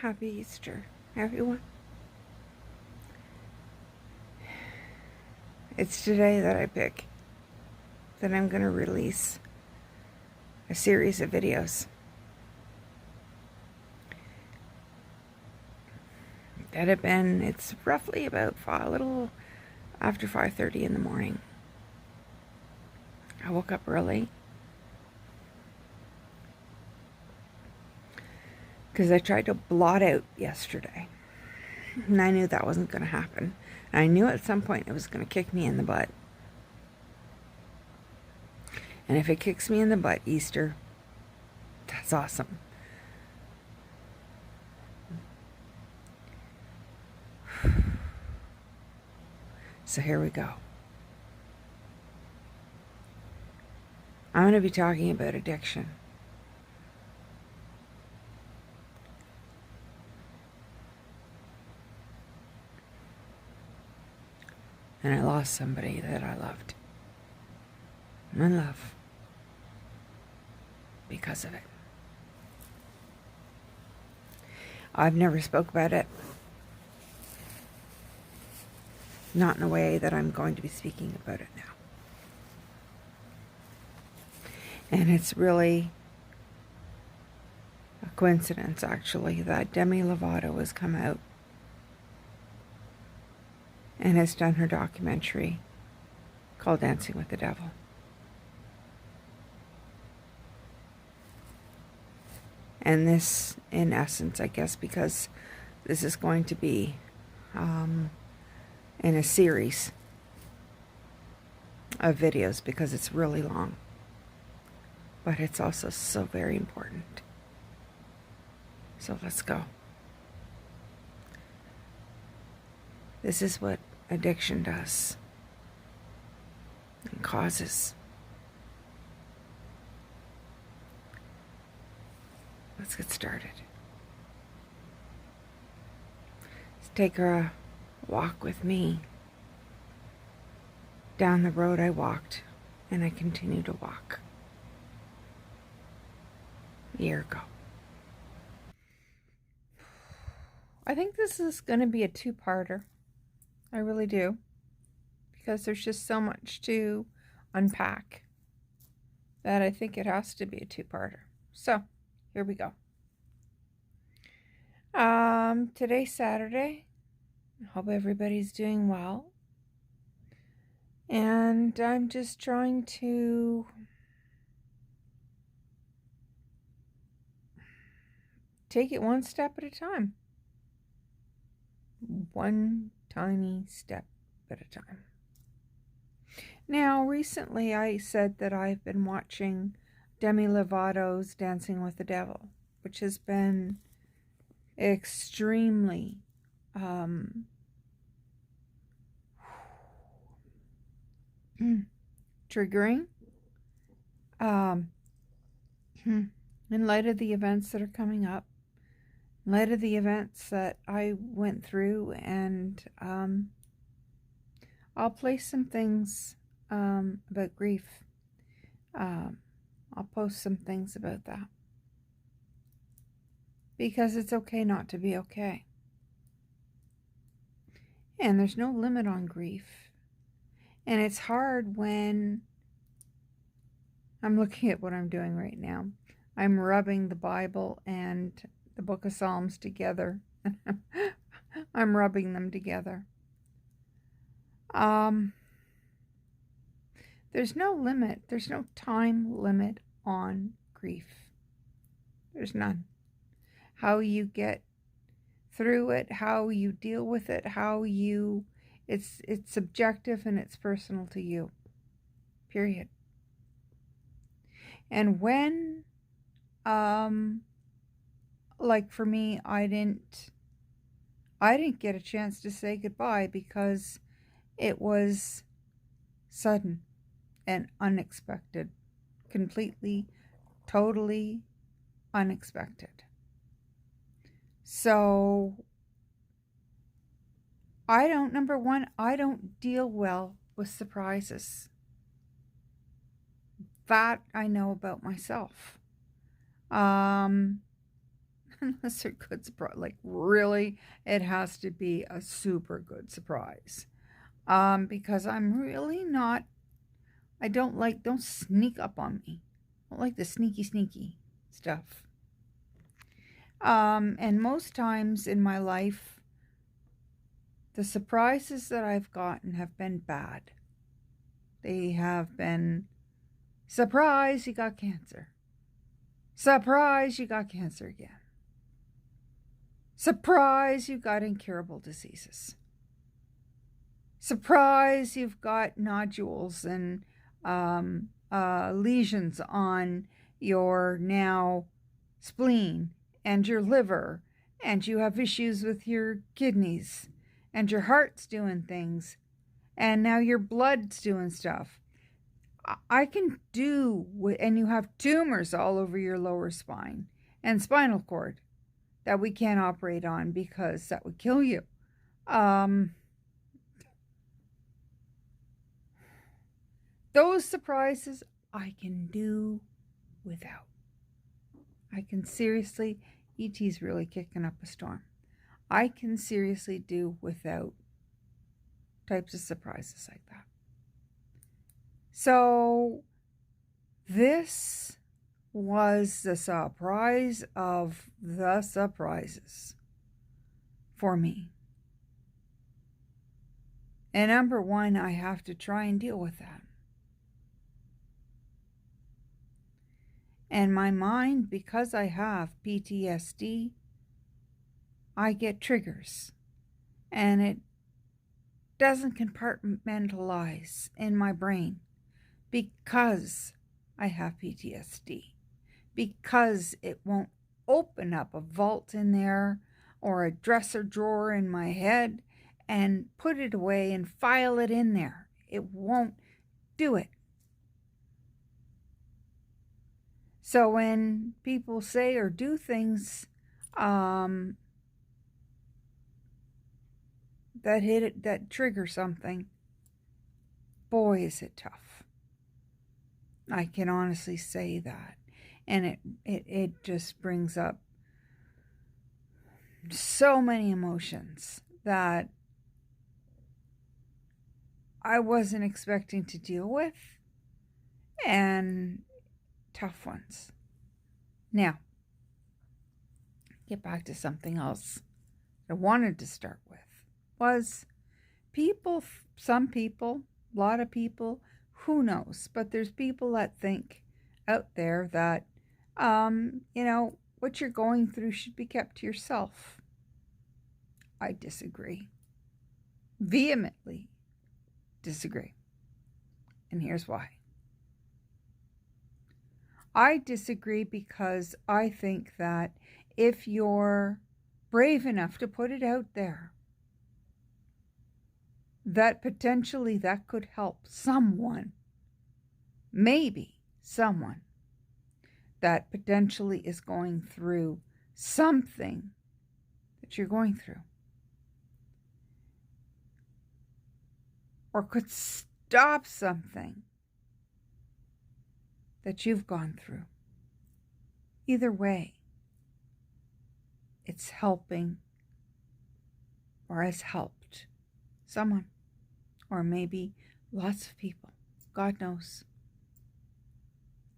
Happy Easter, everyone. It's today that I pick that I'm going to release a series of videos that have been, it's roughly about a little after 5:30 in the morning. I woke up early because I tried to blot out yesterday, and I knew that wasn't going to happen. And I knew at some point it was going to kick me in the butt. And if it kicks me in the butt Easter, that's awesome. So here we go. I'm going to be talking about addiction. And I lost somebody that I loved. I'm in love because of it. I've never spoke about it. Not in a way that I'm going to be speaking about it now. And it's really a coincidence, actually, that Demi Lovato has come out and has done her documentary called Dancing with the Devil. And this, in essence, I guess, because this is going to be in a series of videos, because it's really long. But it's also so very important. So let's go. This is what addiction does and causes. Let's get started. Let's take a walk with me down the road I walked, and I continue to walk a year ago. I think this is going to be a two-parter. I really do. Because there's just so much to unpack that I think it has to be a two-parter. So, here we go. Today's Saturday. I hope everybody's doing well. And I'm just trying to take it one step at a time. One tiny step at a time. Now, recently I said that I've been watching Demi Lovato's Dancing with the Devil, which has been extremely triggering in light of the events that are coming up, in light of the events that I went through, and I'll place some things about grief. I'll post some things about that, because it's okay not to be okay. And there's no limit on grief. And it's hard when I'm looking at what I'm doing right now. I'm rubbing the Bible and the Book of Psalms together. I'm rubbing them together. There's no limit. There's no time limit on grief. There's none. How you get through it, how you deal with it, it's subjective and it's personal to you. Period. And when, like for me, I didn't get a chance to say goodbye because it was sudden and unexpected. Completely, totally unexpected. So, number one, I don't deal well with surprises. That I know about myself. unless they're good surprise. Like really, it has to be a super good surprise. Because I'm really not. I don't sneak up on me. I don't like the sneaky stuff. And most times in my life, the surprises that I've gotten have been bad. They have been, surprise, you got cancer. Surprise, you got cancer again. Surprise, you got incurable diseases. Surprise, you've got nodules and lesions on your now spleen and your liver, and you have issues with your kidneys, and your heart's doing things, and now your blood's doing stuff. I can do, and you have tumors all over your lower spine and spinal cord that we can't operate on because that would kill you. Those surprises I can do without. I can seriously, ET's really kicking up a storm. I can seriously do without types of surprises like that. So this was the surprise of the surprises for me. And number one, I have to try and deal with that. And my mind, because I have PTSD, I get triggers. And it doesn't compartmentalize in my brain because I have PTSD. Because it won't open up a vault in there or a dresser drawer in my head and put it away and file it in there. It won't do it. So when people say or do things that trigger something, boy, is it tough. I can honestly say that. And it just brings up so many emotions that I wasn't expecting to deal with, and tough ones. Now, get back to something else I wanted to start with was people, some people, a lot of people, who knows, but there's people that think out there that, what you're going through should be kept to yourself. I disagree. Vehemently disagree. And here's why. I disagree because I think that if you're brave enough to put it out there, that potentially that could help someone, maybe someone that potentially is going through something that you're going through, or could stop something that you've gone through. Either way, it's helping or has helped someone, or maybe lots of people. God knows.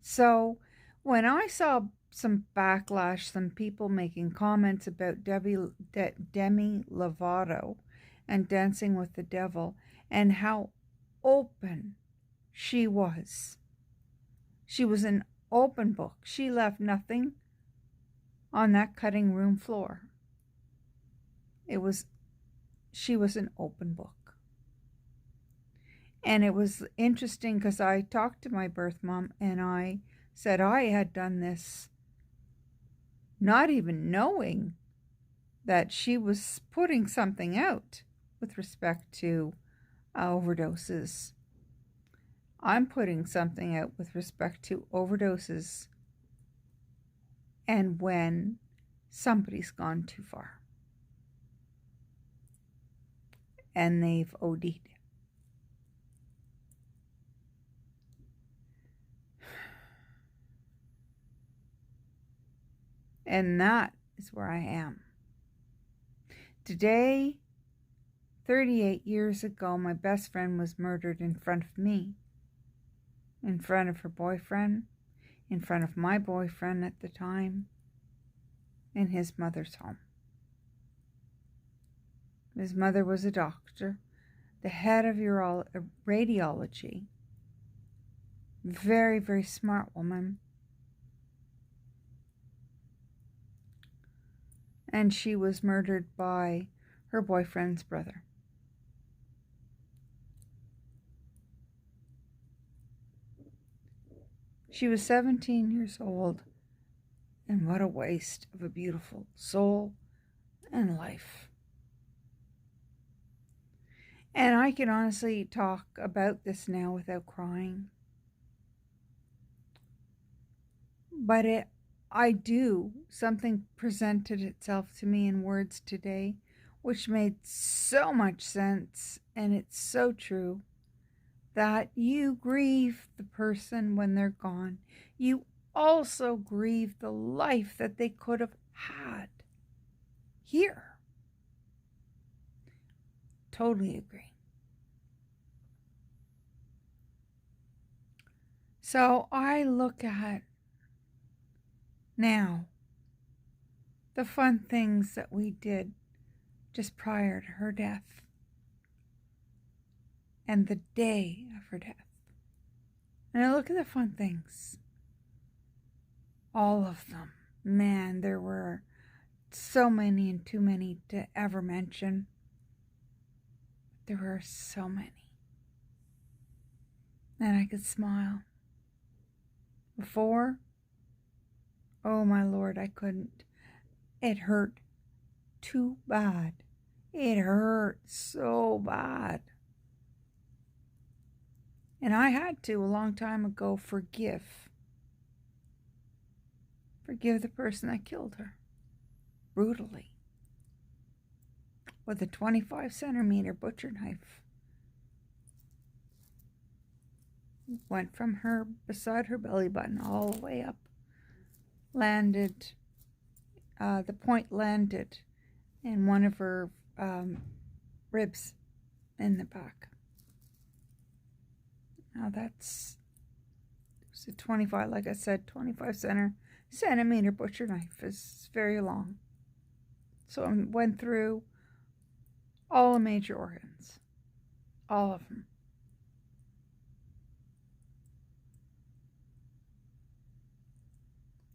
So when I saw some backlash, some people making comments about Demi Lovato and Dancing with the Devil and how open she was. She was an open book. She left nothing on that cutting room floor. She was an open book. And it was interesting because I talked to my birth mom and I said I had done this not even knowing that she was putting something out with respect to overdoses. I'm putting something out with respect to overdoses and when somebody's gone too far and they've OD'd. And that is where I am. Today, 38 years ago, my best friend was murdered in front of me, in front of her boyfriend, in front of my boyfriend at the time, in his mother's home. His mother was a doctor, the head of radiology. Very, very smart woman. And she was murdered by her boyfriend's brother. She was 17 years old, and what a waste of a beautiful soul and life. And I can honestly talk about this now without crying. But something presented itself to me in words today, which made so much sense, and it's so true, that you grieve the person when they're gone. You also grieve the life that they could have had here. Totally agree. So I look at now the fun things that we did just prior to her death and the day of her death. And I look at the fun things. All of them. Man, there were so many and too many to ever mention. There were so many. And I could smile. Before, oh my Lord, I couldn't. It hurt too bad. It hurt so bad. And I had to, a long time ago, forgive the person that killed her brutally with a 25-centimeter butcher knife. Went from her beside her belly button all the way up. Landed, the point landed in one of her ribs in the back. Now it's a 25, like I said, 25-centimeter butcher knife is very long. So I went through all the major organs, all of them.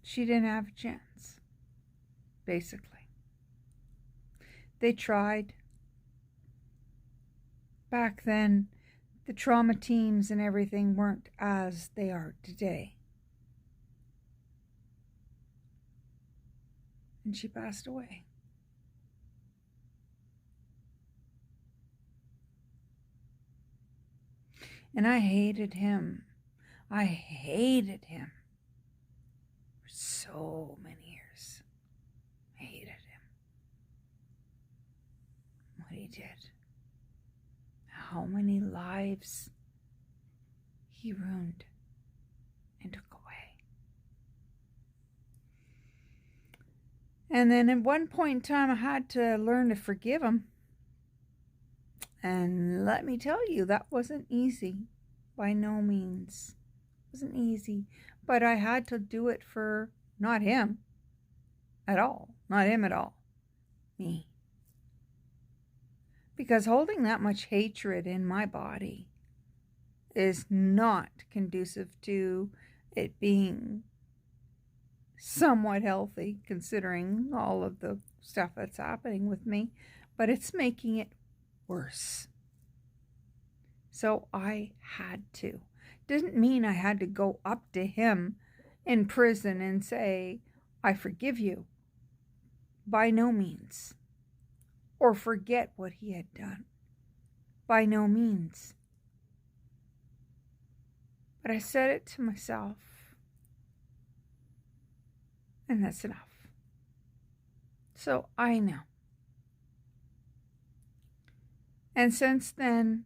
She didn't have a chance, basically. They tried. Back then, the trauma teams and everything weren't as they are today. And she passed away. And I hated him. I hated him for so many years. I hated him. What he did. How many lives he ruined and took away. And then at one point in time, I had to learn to forgive him. And let me tell you, that wasn't easy. By no means. It wasn't easy. But I had to do it for not him at all. Not him at all. Me. Because holding that much hatred in my body is not conducive to it being somewhat healthy, considering all of the stuff that's happening with me. But it's making it worse. So I had to. Didn't mean I had to go up to him in prison and say, I forgive you. By no means. Or forget what he had done. By no means. But I said it to myself. And that's enough. So I know. And since then,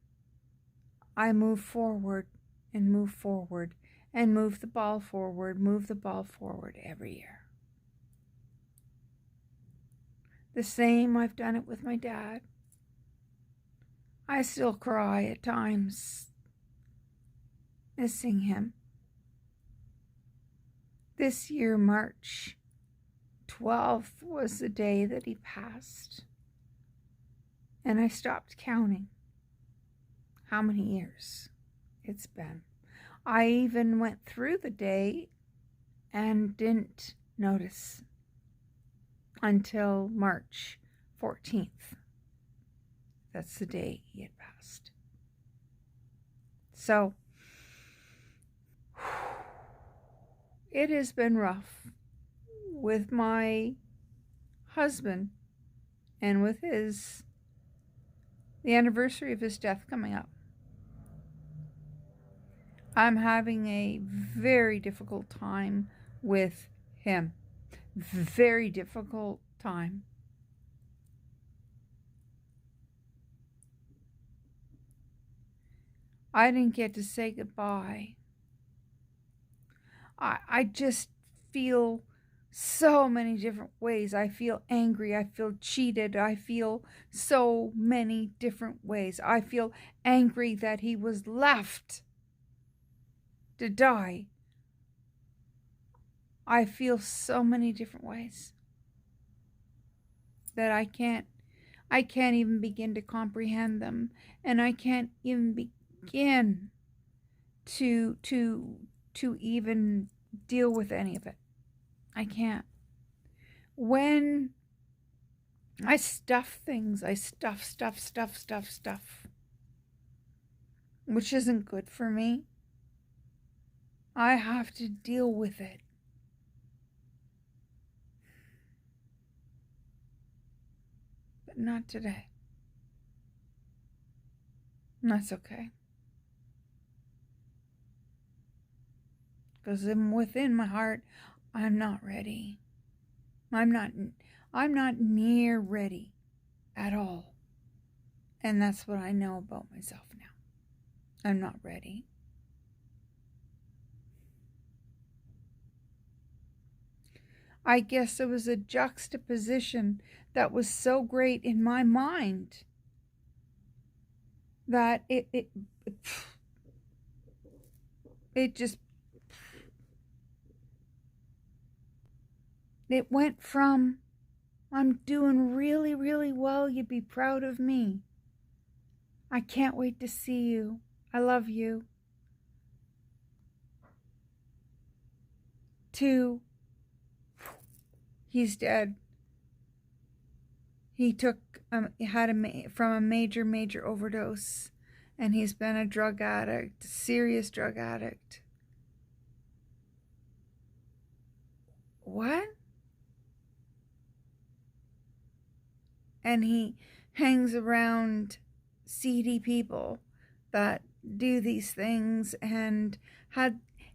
I move forward and move forward and move the ball forward every year. The same, I've done it with my dad. I still cry at times, missing him. This year, March 12th, was the day that he passed. And I stopped counting how many years it's been. I even went through the day and didn't notice until March 14th. That's the day he had passed. So, it has been rough with my husband and with the anniversary of his death coming up. I'm having a very difficult time with him. Very difficult time. I didn't get to say goodbye. I just feel so many different ways. I feel angry. I feel cheated. I feel so many different ways. I feel angry that he was left to die. I feel so many different ways that I can't even begin to comprehend them, and I can't even begin to even deal with any of it. I can't. When I stuff things, I stuff, which isn't good for me. I have to deal with it. But not today. And that's okay. Because within my heart, I'm not ready. I'm not near ready at all. And that's what I know about myself now. I'm not ready. I guess it was a juxtaposition that was so great in my mind that it just, it went from, I'm doing really, really well, you'd be proud of me, I can't wait to see you, I love you, to, he's dead. He had from a major overdose, and he's been a drug addict, serious drug addict. What? And he hangs around seedy people that do these things, and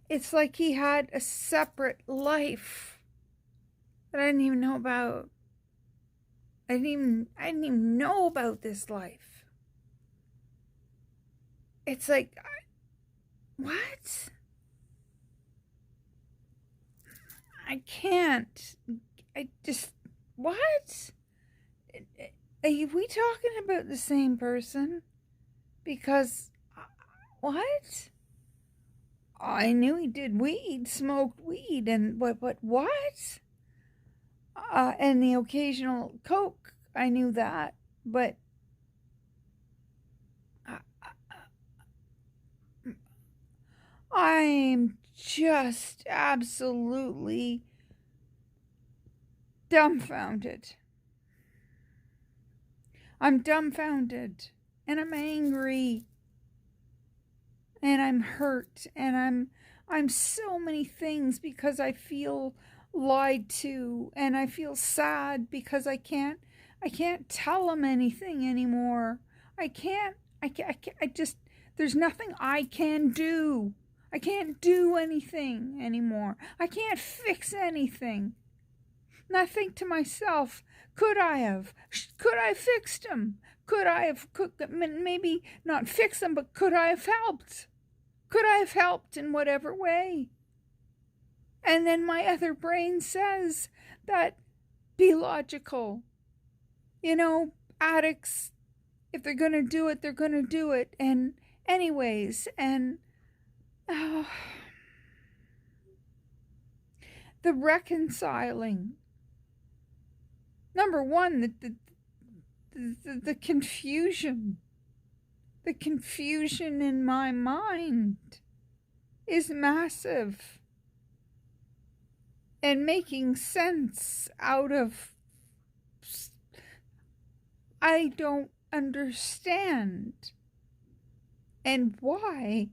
it's like he had a separate life that I didn't even know about. I didn't even know about this life. It's like, what? I can't. What? Are we talking about the same person? Because, what? I knew he did weed, smoked weed, and what? And the occasional coke, I knew that, but I'm just absolutely dumbfounded. I'm dumbfounded, and I'm angry, and I'm hurt, and I'm so many things because I feel lied to, and I feel sad because I can't tell him anything anymore. I just, there's nothing I can do. I can't do anything anymore. I can't fix anything. And I think to myself, could I have fixed him? Maybe not fix him, but could I have helped? Could I have helped in whatever way? And then my other brain says that, be logical. you know, addicts, if they're going to do it, they're going to do it. And anyways, and the reconciling. Number one, the confusion. The confusion in my mind is massive. And making sense out of, I don't understand. And why?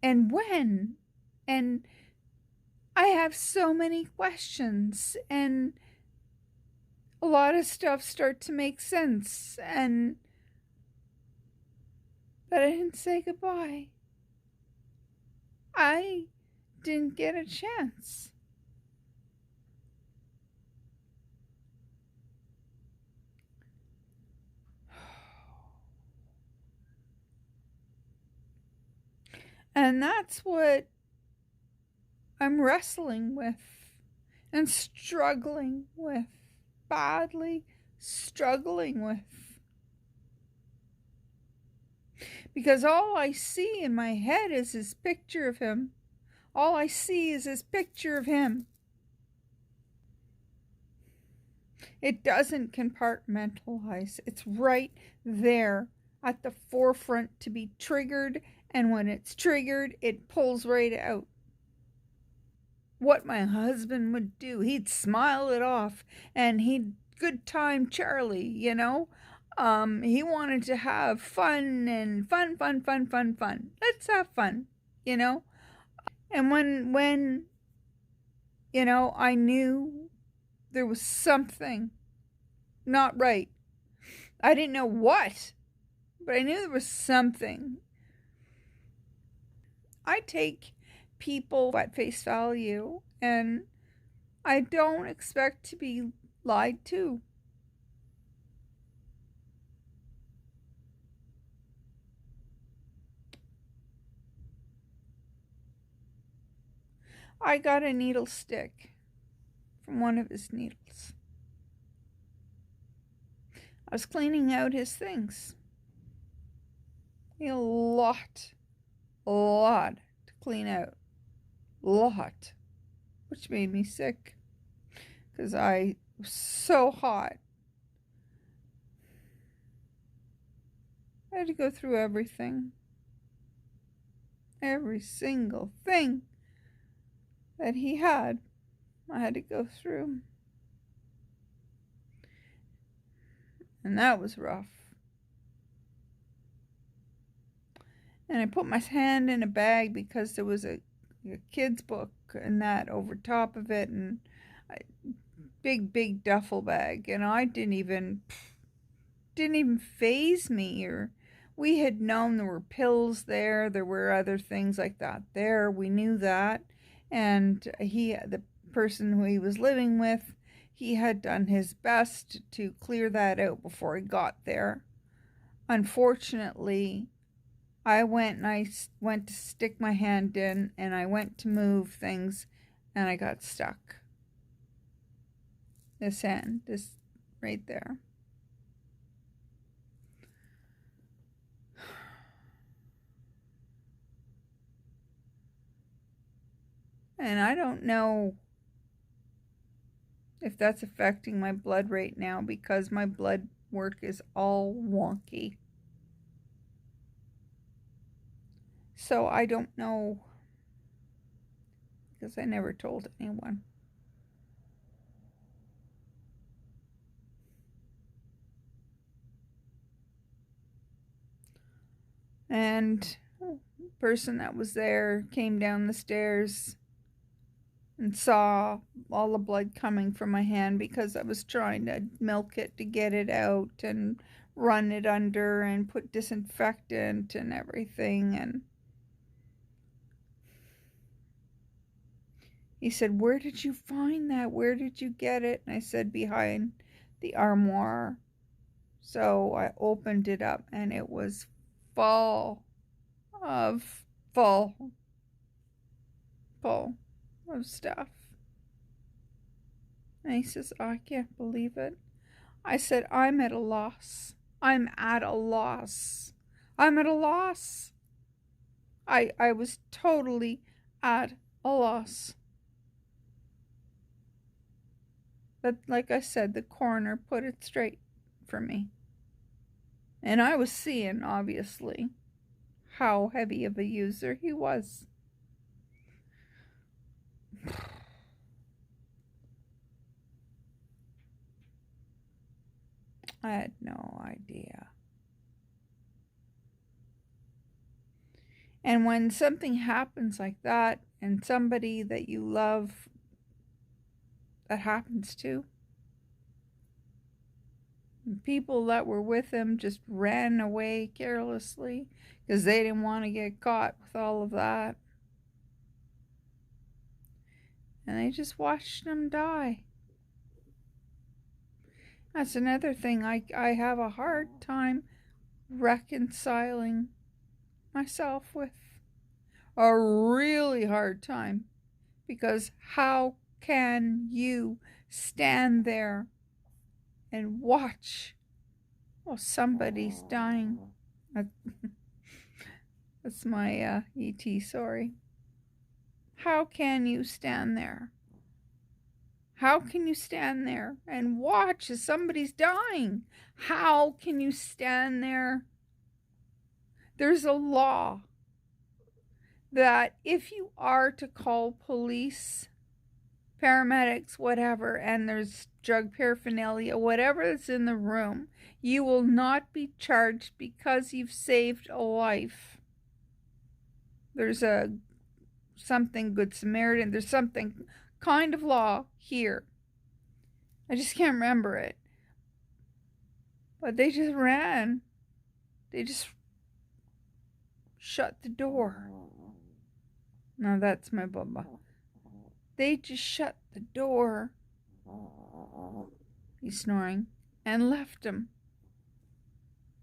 And when? And I have so many questions, and a lot of stuff start to make sense, but I didn't say goodbye. I didn't get a chance. And that's what I'm wrestling with and struggling with, badly struggling with. Because all I see in my head is his picture of him. All I see is his picture of him. It doesn't compartmentalize. It's right there at the forefront to be triggered, and when it's triggered, it pulls right out. What my husband would do, he'd smile it off, and he'd good time Charlie, you know. He wanted to have fun and fun. Let's have fun, you know. And when you know, I knew there was something not right. I didn't know what, but I knew there was something. I take people at face value, and I don't expect to be lied to. I got a needle stick from one of his needles. I was cleaning out his things. A lot to clean out. Lot. Which made me sick. Because I was so hot. I had to go through everything. Every single thing that he had, I had to go through. And that was rough. And I put my hand in a bag because there was a kid's book and that over top of it, and a big duffel bag, and I didn't even faze me. Or we had known there were pills there were other things like that there, we knew that. And the person who he was living with, he had done his best to clear that out before he got there. Unfortunately, I went to stick my hand in, and I went to move things, and I got stuck. This hand, this right there. And I don't know if that's affecting my blood right now, because my blood work is all wonky. So I don't know, because I never told anyone. And the person that was there came down the stairs and saw all the blood coming from my hand, because I was trying to milk it to get it out and run it under and put disinfectant and everything. And he said, "Where did you find that? Where did you get it?" And I said, "Behind the armoire." So I opened it up, and it was full of stuff. And he says, I can't believe it. I said, I'm at a loss. I'm at a loss. I'm at a loss. I was totally at a loss. But like I said, the coroner put it straight for me. And I was seeing, obviously, how heavy of a user he was. I had no idea. And when something happens like that, and somebody that you love that happens to, people that were with him just ran away carelessly because they didn't want to get caught with all of that. And they just watched him die. That's another thing I have a hard time reconciling myself with. A really hard time. Because how can you stand there and watch while somebody's dying? That's my ET, sorry. How can you stand there? How can you stand there and watch as somebody's dying? How can you stand there? There's a law that if you are to call police, paramedics, whatever, and there's drug paraphernalia, whatever that's in the room, you will not be charged because you've saved a life. There's something Good Samaritan, there's something kind of law here. I just can't remember it. But they just ran. They just shut the door. Now that's my Bubba. They just shut the door. He's snoring. And left him.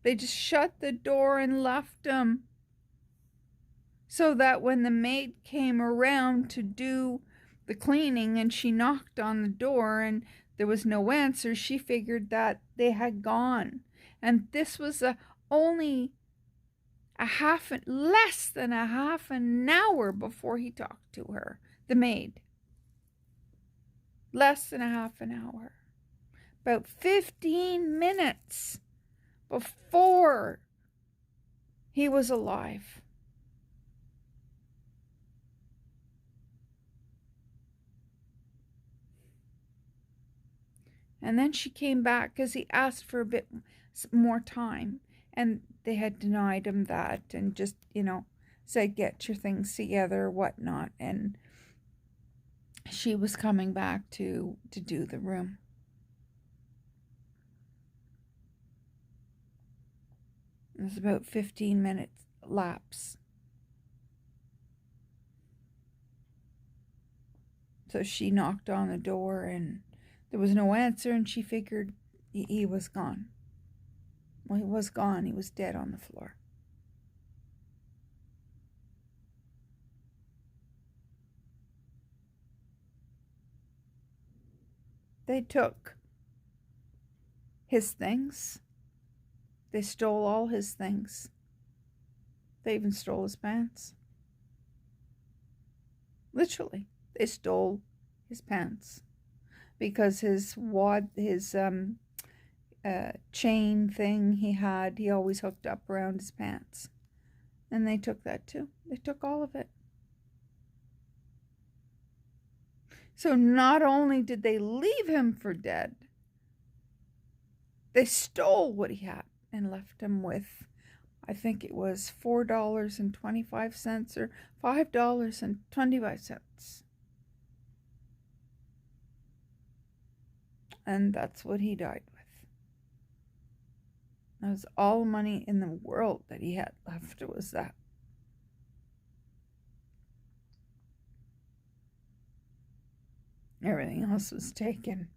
They just shut the door and left him. So that when the maid came around to do the cleaning and she knocked on the door and there was no answer, she figured that they had gone. And this was only less than a half an hour before he talked to her, the maid. Less than a half an hour. About 15 minutes before he was alive. And then she came back because he asked for a bit more time. And they had denied him that and just, said, get your things together or whatnot. And she was coming back to do the room. It was about 15 minutes lapse. So she knocked on the door and there was no answer, and she figured he was gone. Well, he was gone. He was dead on the floor. They took his things. They stole all his things. They even stole his pants. Literally, they stole his pants. Because his chain thing he always hooked up around his pants. And they took that too. They took all of it. So not only did they leave him for dead, they stole what he had and left him with, I think it was $4.25 or $5.25. And that's what he died with. That was all the money in the world that he had left. It was that. Everything else was taken.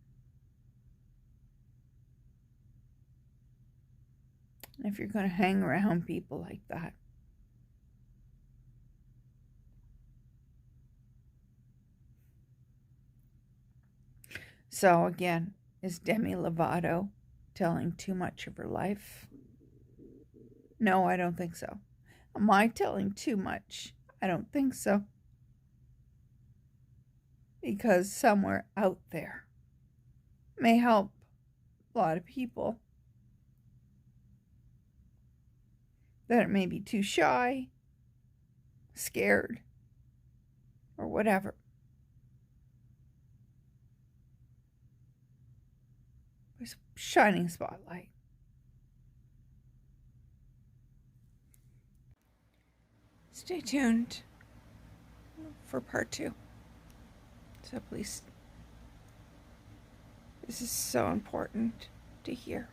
If you're going to hang around people like that, So again, is Demi Lovato telling too much of her life? No, I don't think so. Am I telling too much? I don't think so. Because somewhere out there may help a lot of people that may be too shy, scared, or whatever. There's a shining spotlight. Stay tuned for part 2. So please, this is so important to hear.